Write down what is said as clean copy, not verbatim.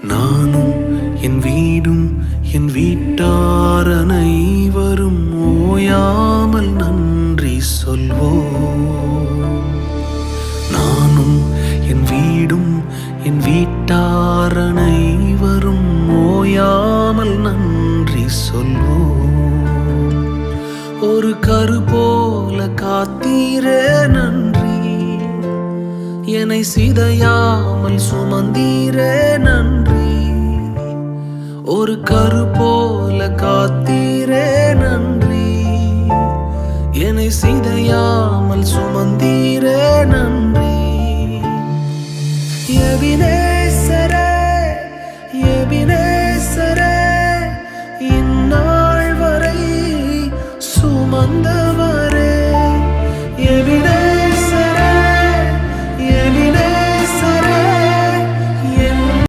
நானும் என் வீடும் என் வீட்டார் அனைவரும் ஓயாமல் நன்றி சொல்வோம். நானும் என் வீடும் என் வீட்டார் அனைவரும் ஓயாமல் நன்றி சொல்வோம். ஒரு கரு போல காத்தீரே நன்றி, என்னை சிதையாமல் சுமந்தீரே நன்றி. ஒரு கரு